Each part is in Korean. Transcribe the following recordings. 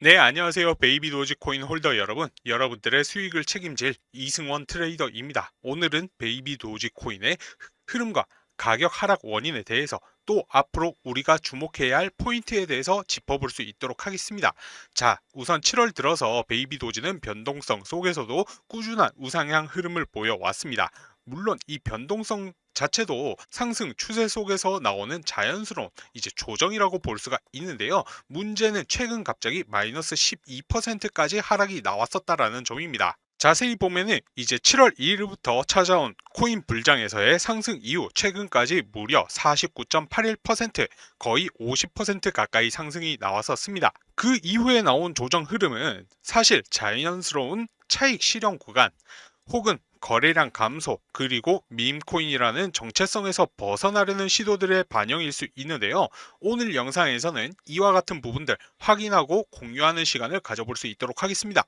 네, 안녕하세요. 베이비 도지코인 홀더 여러분. 여러분들의 수익을 책임질 이승원 트레이더입니다. 오늘은 베이비 도지코인의 흐름과 가격 하락 원인에 대해서 또 앞으로 우리가 주목해야 할 포인트에 대해서 짚어볼 수 있도록 하겠습니다. 자, 우선 7월 들어서 베이비 도지는 변동성 속에서도 꾸준한 우상향 흐름을 보여왔습니다. 물론 이 변동성 자체도 상승 추세 속에서 나오는 자연스러운 이제 조정이라고 볼 수가 있는데요. 문제는 최근 갑자기 마이너스 12%까지 하락이 나왔었다라는 점입니다. 자세히 보면은 이제 7월 2일부터 찾아온 코인 불장에서의 상승 이후 최근까지 무려 49.81% 거의 50% 가까이 상승이 나왔었습니다. 그 이후에 나온 조정 흐름은 사실 자연스러운 차익 실현 구간 혹은 거래량 감소 그리고 밈코인이라는 정체성에서 벗어나려는 시도들의 반영일 수 있는데요. 오늘 영상에서는 이와 같은 부분들 확인하고 공유하는 시간을 가져볼 수 있도록 하겠습니다.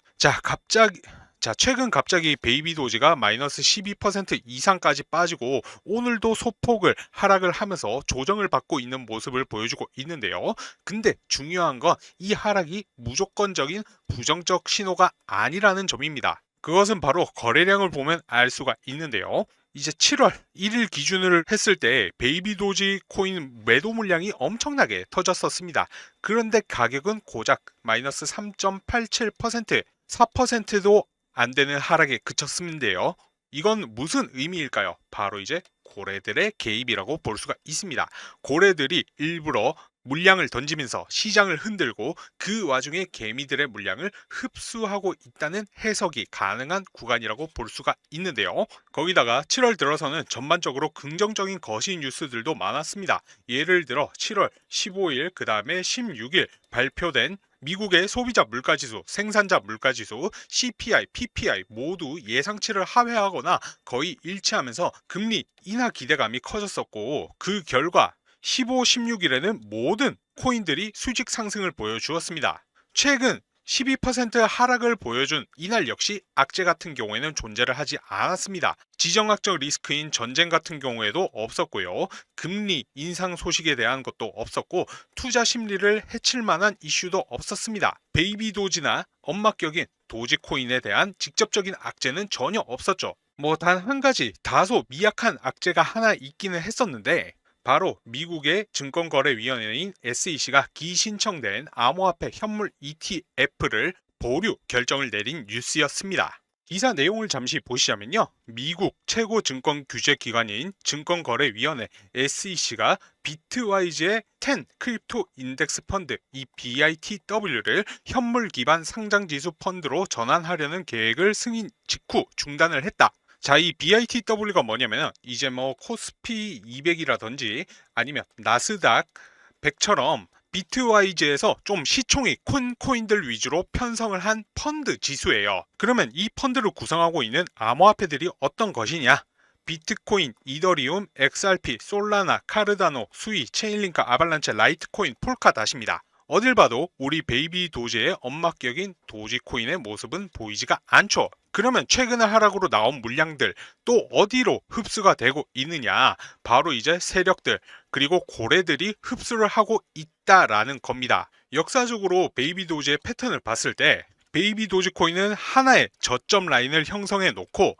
최근 갑자기 베이비 도지가 마이너스 12% 이상까지 빠지고 오늘도 소폭을 하락을 하면서 조정을 받고 있는 모습을 보여주고 있는데요. 근데 중요한 건 이 하락이 무조건적인 부정적 신호가 아니라는 점입니다. 그것은 바로 거래량을 보면 알 수가 있는데요. 이제 7월 1일 기준을 했을 때 베이비 도지 코인 매도 물량이 엄청나게 터졌었습니다. 그런데 가격은 고작 마이너스 3.87%, 4%도 안 되는 하락에 그쳤는데요. 이건 무슨 의미일까요? 바로 이제 고래들의 개입이라고 볼 수가 있습니다. 고래들이 일부러 물량을 던지면서 시장을 흔들고 그 와중에 개미들의 물량을 흡수하고 있다는 해석이 가능한 구간이라고 볼 수가 있는데요. 거기다가 7월 들어서는 전반적으로 긍정적인 거시 뉴스들도 많았습니다. 예를 들어 7월 15일 그 다음에 16일 발표된 미국의 소비자 물가지수, 생산자 물가지수, CPI, PPI 모두 예상치를 하회하거나 거의 일치하면서 금리 인하 기대감이 커졌었고 그 결과 15, 16일에는 모든 코인들이 수직 상승을 보여주었습니다. 최근 12% 하락을 보여준 이날 역시 악재 같은 경우에는 존재를 하지 않았습니다. 지정학적 리스크인 전쟁 같은 경우에도 없었고요. 금리 인상 소식에 대한 것도 없었고 투자 심리를 해칠 만한 이슈도 없었습니다. 베이비 도지나 엄막격인 도지코인에 대한 직접적인 악재는 전혀 없었죠. 뭐 단 한 가지 다소 미약한 악재가 하나 있기는 했었는데 바로 미국의 증권거래위원회인 SEC가 기신청된 암호화폐 현물 ETF를 보류 결정을 내린 뉴스였습니다. 기사 내용을 잠시 보시자면요. 미국 최고 증권 규제 기관인 증권거래위원회 SEC가 비트와이즈의 10 크립토 인덱스 펀드 이 BITW를 현물 기반 상장지수 펀드로 전환하려는 계획을 승인 직후 중단을 했다. 자, 이 BITW가 뭐냐면 이제 뭐 코스피 200이라든지 아니면 나스닥 100처럼 비트와이즈에서 좀 시총이 큰 코인들 위주로 편성을 한 펀드 지수예요. 그러면 이 펀드를 구성하고 있는 암호화폐들이 어떤 것이냐? 비트코인, 이더리움, XRP, 솔라나, 카르다노, 수이, 체인링크, 아발란체, 라이트코인, 폴카닷입니다. 어딜 봐도 우리 베이비 도지의 엄막격인 도지코인의 모습은 보이지가 않죠. 그러면 최근의 하락으로 나온 물량들 또 어디로 흡수가 되고 있느냐? 바로 이제 세력들 그리고 고래들이 흡수를 하고 있다라는 겁니다. 역사적으로 베이비 도지의 패턴을 봤을 때 베이비 도지코인은 하나의 저점 라인을 형성해 놓고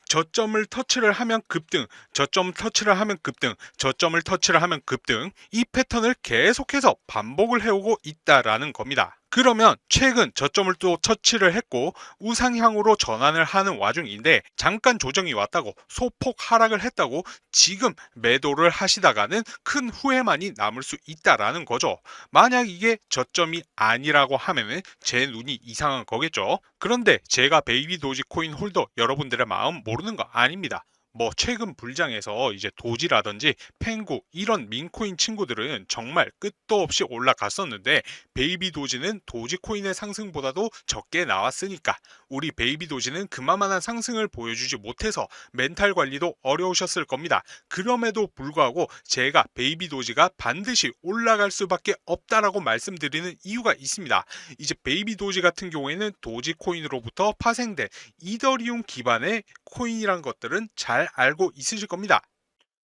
저점을 터치를 하면 급등, 저점 터치를 하면 급등, 저점을 터치를 하면 급등, 이 패턴을 계속해서 반복을 해오고 있다라는 겁니다. 그러면 최근 저점을 또 터치를 했고 우상향으로 전환을 하는 와중인데 잠깐 조정이 왔다고 소폭 하락을 했다고 지금 매도를 하시다가는 큰 후회만이 남을 수 있다라는 거죠. 만약 이게 저점이 아니라고 하면은 제 눈이 이상한 거겠죠. 그런데 제가 베이비 도지 코인 홀더 여러분들의 마음 모르는 거 아닙니다. 뭐 최근 불장에서 이제 도지라든지 펭구 이런 민코인 친구들은 정말 끝도 없이 올라갔었는데 베이비 도지는 도지코인의 상승보다도 적게 나왔으니까 우리 베이비 도지는 그만한 상승을 보여주지 못해서 멘탈 관리도 어려우셨을 겁니다. 그럼에도 불구하고 제가 베이비 도지가 반드시 올라갈 수밖에 없다라고 말씀드리는 이유가 있습니다. 이제 베이비 도지 같은 경우에는 도지코인으로부터 파생된 이더리움 기반의 코인이란 것들은 잘 알고 있으실 겁니다.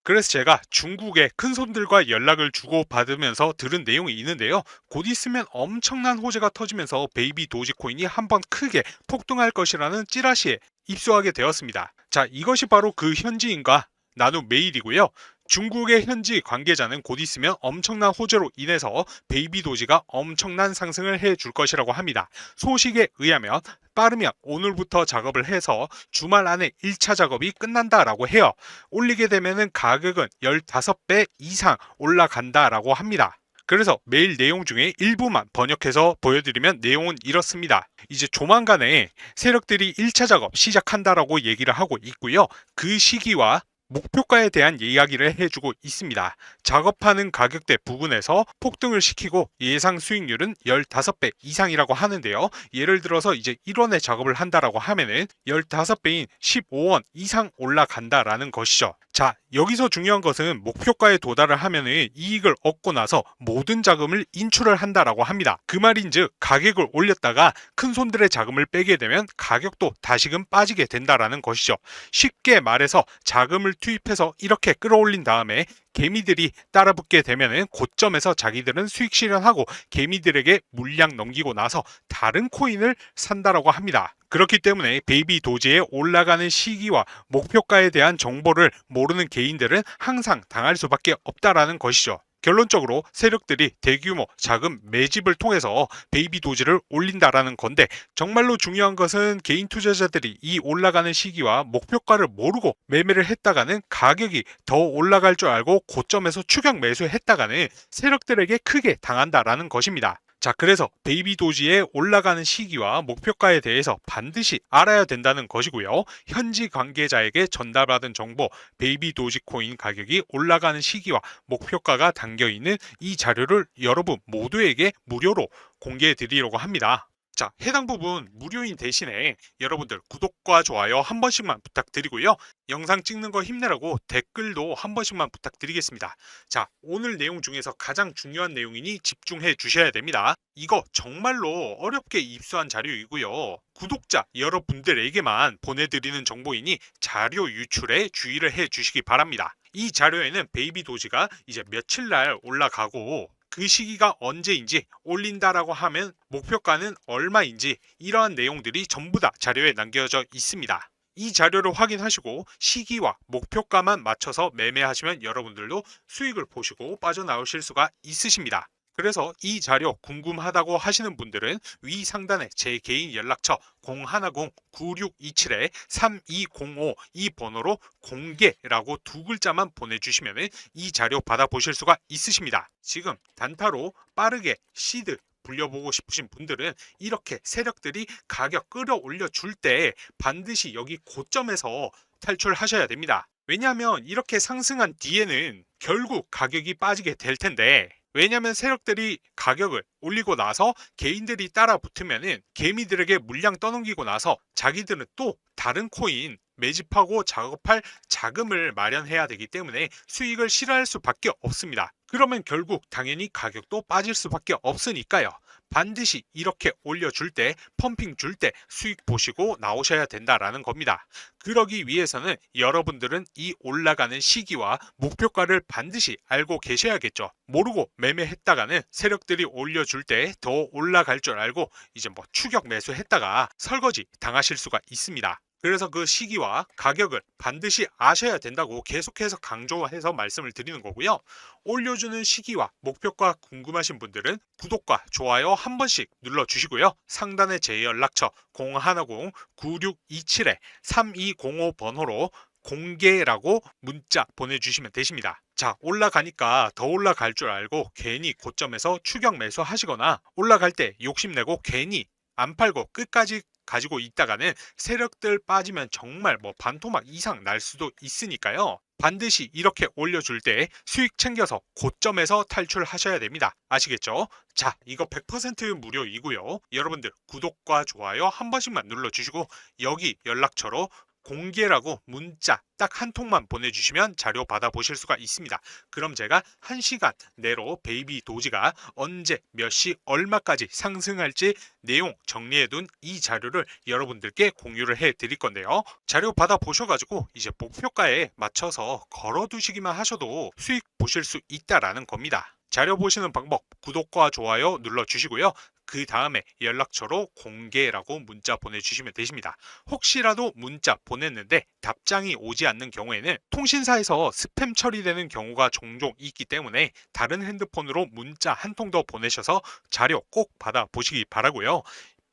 그래서 제가 중국의 큰손들과 연락을 주고받으면서 들은 내용이 있는데요. 곧 있으면 엄청난 호재가 터지면서 베이비 도지코인이 한번 크게 폭등할 것이라는 찌라시에 입수하게 되었습니다. 자, 이것이 바로 그 현지인과 나눈 메일이고요. 중국의 현지 관계자는 곧 있으면 엄청난 호재로 인해서 베이비 도지가 엄청난 상승을 해줄 것이라고 합니다. 소식에 의하면 빠르면 오늘부터 작업을 해서 주말 안에 1차 작업이 끝난다라고 해요. 올리게 되면은 가격은 15배 이상 올라간다라고 합니다. 그래서 메일 내용 중에 일부만 번역해서 보여드리면 내용은 이렇습니다. 이제 조만간에 세력들이 1차 작업 시작한다라고 얘기를 하고 있고요. 그 시기와 목표가에 대한 이야기를 해주고 있습니다. 작업하는 가격대 부근에서 폭등을 시키고 예상 수익률은 15배 이상이라고 하는데요. 예를 들어서 이제 1원에 작업을 한다라고 하면은 15배인 15원 이상 올라간다라는 것이죠. 자, 여기서 중요한 것은 목표가에 도달을 하면은 이익을 얻고 나서 모든 자금을 인출을 한다라고 합니다. 그 말인즉 가격을 올렸다가 큰 손들의 자금을 빼게 되면 가격도 다시금 빠지게 된다라는 것이죠. 쉽게 말해서 자금을 투입해서 이렇게 끌어올린 다음에 개미들이 따라붙게 되면은 고점에서 자기들은 수익 실현하고 개미들에게 물량 넘기고 나서 다른 코인을 산다라고 합니다. 그렇기 때문에 베이비 도지의 올라가는 시기와 목표가에 대한 정보를 모르는 개인들은 항상 당할 수밖에 없다라는 것이죠. 결론적으로 세력들이 대규모 자금 매집을 통해서 베이비 도지를 올린다라는 건데, 정말로 중요한 것은 개인 투자자들이 이 올라가는 시기와 목표가를 모르고 매매를 했다가는 가격이 더 올라갈 줄 알고 고점에서 추격 매수했다가는 세력들에게 크게 당한다라는 것입니다. 자, 그래서 베이비 도지의 올라가는 시기와 목표가에 대해서 반드시 알아야 된다는 것이고요. 현지 관계자에게 전달받은 정보, 베이비 도지 코인 가격이 올라가는 시기와 목표가가 담겨 있는 이 자료를 여러분 모두에게 무료로 공개해 드리려고 합니다. 자, 해당 부분 무료인 대신에 여러분들 구독과 좋아요 한 번씩만 부탁드리고요. 영상 찍는 거 힘내라고 댓글도 한 번씩만 부탁드리겠습니다. 자, 오늘 내용 중에서 가장 중요한 내용이니 집중해 주셔야 됩니다. 이거 정말로 어렵게 입수한 자료이고요. 구독자 여러분들에게만 보내드리는 정보이니 자료 유출에 주의를 해 주시기 바랍니다. 이 자료에는 베이비 도지가 이제 며칠 날 올라가고 그 시기가 언제인지, 올린다라고 하면 목표가는 얼마인지, 이러한 내용들이 전부 다 자료에 남겨져 있습니다. 이 자료를 확인하시고 시기와 목표가만 맞춰서 매매하시면 여러분들도 수익을 보시고 빠져나오실 수가 있으십니다. 그래서 이 자료 궁금하다고 하시는 분들은 위 상단에 제 개인 연락처 010-9627-3205 이 번호로 공개라고 두 글자만 보내주시면 이 자료 받아보실 수가 있으십니다. 지금 단타로 빠르게 시드 불려보고 싶으신 분들은 이렇게 세력들이 가격 끌어올려 줄 때 반드시 여기 고점에서 탈출하셔야 됩니다. 왜냐하면 이렇게 상승한 뒤에는 결국 가격이 빠지게 될 텐데, 왜냐하면 세력들이 가격을 올리고 나서 개인들이 따라 붙으면은 개미들에게 물량 떠넘기고 나서 자기들은 또 다른 코인 매집하고 작업할 자금을 마련해야 되기 때문에 수익을 실현할 수밖에 없습니다. 그러면 결국 당연히 가격도 빠질 수밖에 없으니까요. 반드시 이렇게 올려줄 때, 펌핑 줄 때 수익 보시고 나오셔야 된다라는 겁니다. 그러기 위해서는 여러분들은 이 올라가는 시기와 목표가를 반드시 알고 계셔야겠죠. 모르고 매매했다가는 세력들이 올려줄 때 더 올라갈 줄 알고 이제 뭐 추격 매수했다가 설거지 당하실 수가 있습니다. 그래서 그 시기와 가격을 반드시 아셔야 된다고 계속해서 강조해서 말씀을 드리는 거고요. 올려주는 시기와 목표가 궁금하신 분들은 구독과 좋아요 한 번씩 눌러주시고요. 상단에 제 연락처 010-9627-3205 번호로 공개라고 문자 보내주시면 되십니다. 자, 올라가니까 더 올라갈 줄 알고 괜히 고점에서 추격 매수 하시거나 올라갈 때 욕심내고 괜히 안 팔고 끝까지 가지고 있다가는 세력들 빠지면 정말 뭐 반토막 이상 날 수도 있으니까요. 반드시 이렇게 올려줄 때 수익 챙겨서 고점에서 탈출하셔야 됩니다. 아시겠죠? 자, 이거 100% 무료이고요. 여러분들 구독과 좋아요 한 번씩만 눌러주시고 여기 연락처로 공개라고 문자 딱 한 통만 보내주시면 자료 받아보실 수가 있습니다. 그럼 제가 1시간 내로 베이비 도지가 언제 몇 시 얼마까지 상승할지 내용 정리해둔 이 자료를 여러분들께 공유를 해 드릴 건데요. 자료 받아보셔가지고 이제 목표가에 맞춰서 걸어두시기만 하셔도 수익 보실 수 있다라는 겁니다. 자료 보시는 방법 구독과 좋아요 눌러주시고요. 그 다음에 연락처로 공개라고 문자 보내주시면 되십니다. 혹시라도 문자 보냈는데 답장이 오지 않는 경우에는 통신사에서 스팸 처리되는 경우가 종종 있기 때문에 다른 핸드폰으로 문자 한 통 더 보내셔서 자료 꼭 받아보시기 바라고요.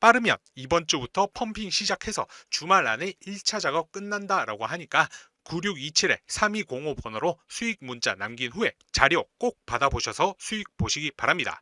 빠르면 이번 주부터 펌핑 시작해서 주말 안에 1차 작업 끝난다라고 하니까 9627-3205 번호로 수익 문자 남긴 후에 자료 꼭 받아보셔서 수익 보시기 바랍니다.